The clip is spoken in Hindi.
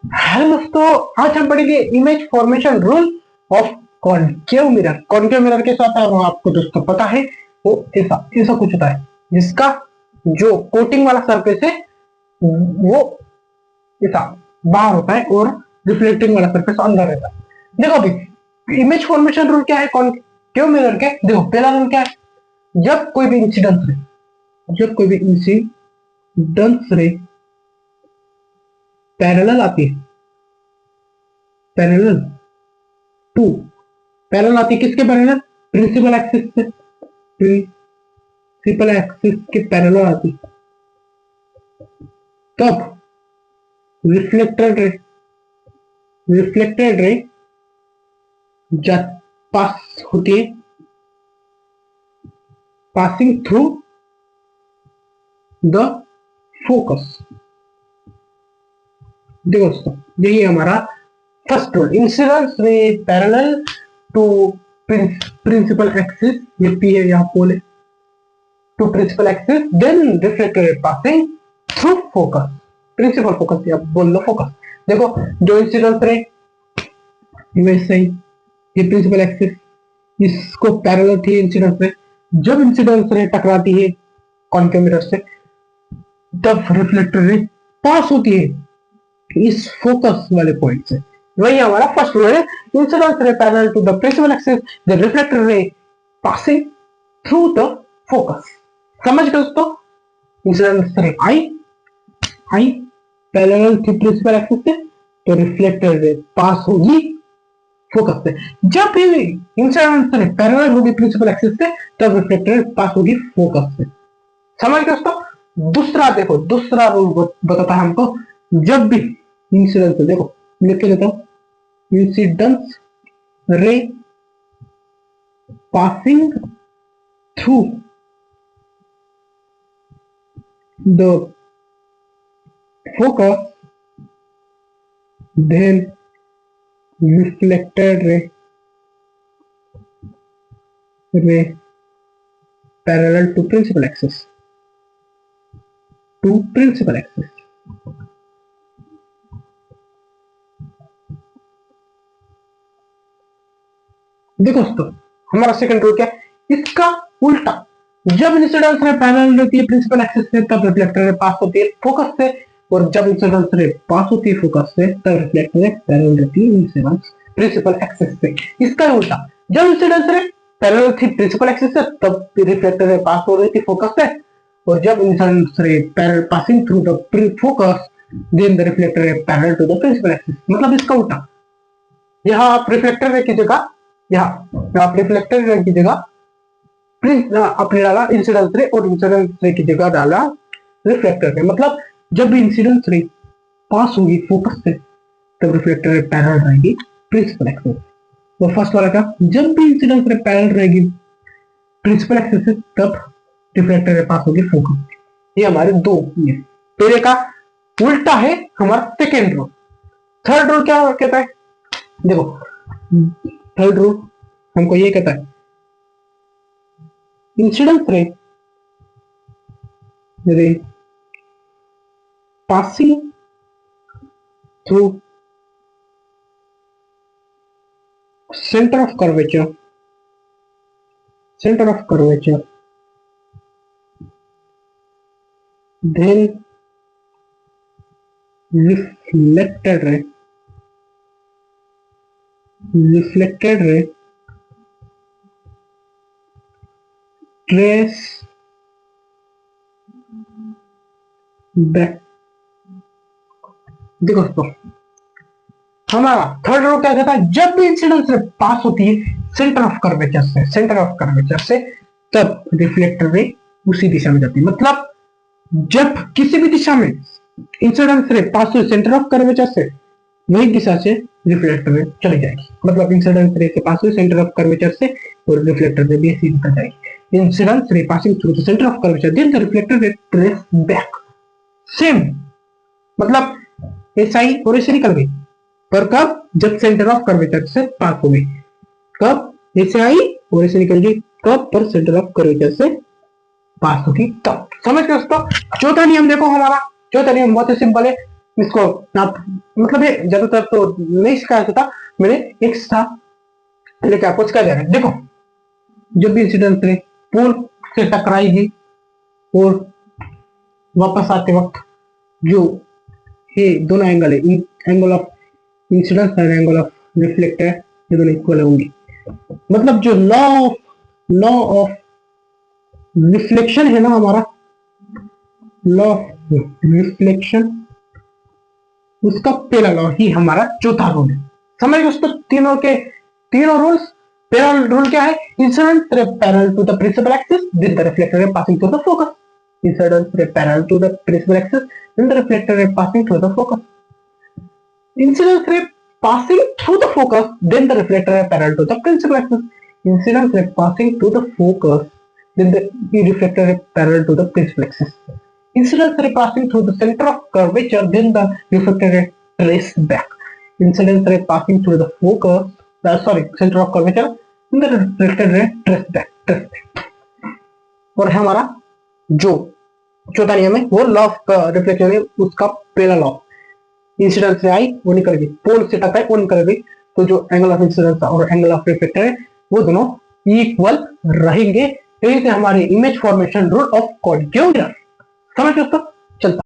हेलो दोस्तों, आज हम पढ़ेंगे image formation rule of concave mirror. Concave mirror के साथ आपको दोस्तों पता है वो ऐसा ऐसा कुछ होता है जिसका जो कोटिंग वाला सरफेस है वो ऐसा बाहर होता है और रिफ्लेक्टिंग वाला सरफेस अंदर रहता है। देखो अभी इमेज फॉर्मेशन रूल क्या है कॉनकेव मिरर के। देखो पहला रूल क्या है, जब कोई भी इंसिडेंस रे पैरेलल आती है, पैरेलल टू पैरेलल आती है किसके पैरेलल, प्रिंसिपल एक्सिस से, प्रिंसिपल एक्सिस के पैरेलल आती है, तब रिफ्लेक्टेड रे रिफ्लेक्टेड रे जब पास होती है, पासिंग थ्रू द फोकस। देखो दोस्तों, यही हमारा first rule, incidence ray parallel to principal axis, ये पी है यहाँ पोल है, to principal axis then reflected ray passing through focus, principal focus या बोल लो फोकस। देखो जो इंसिडेंस रे वैसे ही ये प्रिंसिपल एक्सिस इसको पैरेलल थी इंसिडेंस रे, जब इंसिडेंस रे टकराती है कॉनकेव मिरर से तब रिफ्लेक्टर रे पास होती है इस फोकस वाले पॉइंट से। वही हमारा फर्स्ट रूल है, incidence ray parallel to the principal axis the reflector ray passing through the focus. समझ गए दोस्तों, इंसिडेंस रे आई पैरेलल थी प्रिंसिपल एक्सिस से तो रिफ्लेक्टर रे पास होगी फोकस से। जब भी इंसिडेंस रे पैरेलल होगी प्रिंसिपल एक्सिस से तब रिफ्लेक्टर रे पास होगी फोकस से। समझ गए दोस्तों। दूसरा देखो, दूसरा रूल बताता है हमको, जब भी इंसिडेंस, देखो लिख के देता हूं, incidence ray passing through the focus then reflected ray parallel to principal axis देखो दोस्तों, हमारा सेकंड रूल क्या है, इसका उल्टा, जब इंसिडेंस रे पैरेलल रहती है प्रिंसिपल एक्सिस से तब रिफ्लेक्टर रे पास होती है फोकस से, और जब इंसिडेंस रे पास होती है फोकस से तब रिफ्लेक्टर रे पैरेलल रहती है इंसिडेंस प्रिंसिपल एक्सिस से। इसका उल्टा, जब इंसिडेंस रे पैरेलल थी प्रिंसिपल एक्सिस से तब रिफ्लेक्टर रे पास हो रही थी फोकस से, और जब incidence ray parallel passing through the focus then the reflector ray parallel to the principal axis. मतलब इसका उल्टा, यहाँ आप रिफ्लेक्टर रे की जगह, यहाँ आप रिफ्लेक्टर रे की जगह आपने डाला इंसिडेंस रे और इंसिडेंस रे की जगह डाला रिफ्लेक्टर रे। मतलब जब भी इंसिडेंस रे पास होगी फोकस से तब रिफ्लेक्टर रे पैरेलल रहेगी प्रिंसिपल एक्सिस। तो फर्स्ट वाला क्या, जब भी इंसिडेंस रे पैरेलल रहेगी प्रिंसिपल एक्सिस से तब रिफ्लेक्टर रे पास होगी फोकस। ये हमारे दो, ये पहले का उल्टा है हमारा सेकेंड रूल। थर्ड रूल क्या कहता है, देखो थर्ड रूल हमको ये कहता है, incidence ray passing through centre of curvature then reflected ray trace back। देखो दोस्तों, हमारा थर्ड रूल क्या कहता है, जब भी इंसिडेंस रे पास होती है सेंटर ऑफ कर्वेचर से तब रिफ्लेक्टर रे उसी दिशा में जाती है। मतलब जब किसी भी दिशा में इंसिडेंस रे पास हुई सेंटर ऑफ कर्वेचर से वही दिशा से रिफ्लेक्टर रे चली जाएगी। मतलब इंसिडेंस रे के पास हुई सेंटर ऑफ कर्वेचर से और रिफ्लेक्टर रे भी ऐसी दिशा जाएगी। Incidence ray passing through the centre of curvature then the reflector ray trace back, same मतलब ऐसा ही और ऐसे निकल गई, पर कब, जब सेंटर ऑफ कर्वेचर से पास हो गई। कब, ऐसे आई और ऐसे निकल गई, कब, पर सेंटर ऑफ कर्वेचर से पास होगी तब। समझ गए दोस्तों। चौथा नियम देखो, हमारा चौथा नियम बहुत ही सिंपल है, इसको आप मतलब ये ज्यादातर तो नहीं सिखाया जाता, मैंने एक था लेके आपको सिखाया जाएगा। देखो जब भी इंसिडेंट रे पोल से टकराएगी और वापस आते वक्त जो ये दोनों एंगल है, एंगल ऑफ इंसिडेंस और एंगल ऑफ रिफ्लेक्टर, ये दोनों इक्वल होंगे। मतलब जो लॉ ऑफ रिफ्लेक्शन है ना हमारा, लॉ ऑफ रिफ्लेक्शन, उसका पहला लॉ ही हमारा चौथा रूल है। समझ गए दोस्तों तीनों रूल्स। पहला रूल क्या है, incident ray parallel to the principal axis then the reflector ray passing through the focus. Incident ray parallel to the principal axis then the reflector ray passing through the focus. Incident ray passing through the focus, then the reflector ray parallel to the principal axis. Incident ray passing through the focus, then the reflector ray parallel to the principal axis. Incident ray passing through the center of curvature, then the reflector ray trace back. Incident ray passing through the focus, center of curvature, then the reflector ray trace back. और हमारा जो चौथा नियम है वो लॉ ऑफ रिफ्लेक्शन है, उसका पहला लॉ, इंसिडेंस से आई वो निकल गई, पोल से टकराई वो निकल गई, तो जो एंगल ऑफ इंसिडेंस और एंगल ऑफ रिफ्लेक्टर है वो दोनों इक्वल रहेंगे। यही से हमारी इमेज फॉर्मेशन रूल ऑफ कॉड क्यों समझ दोस्तों चलता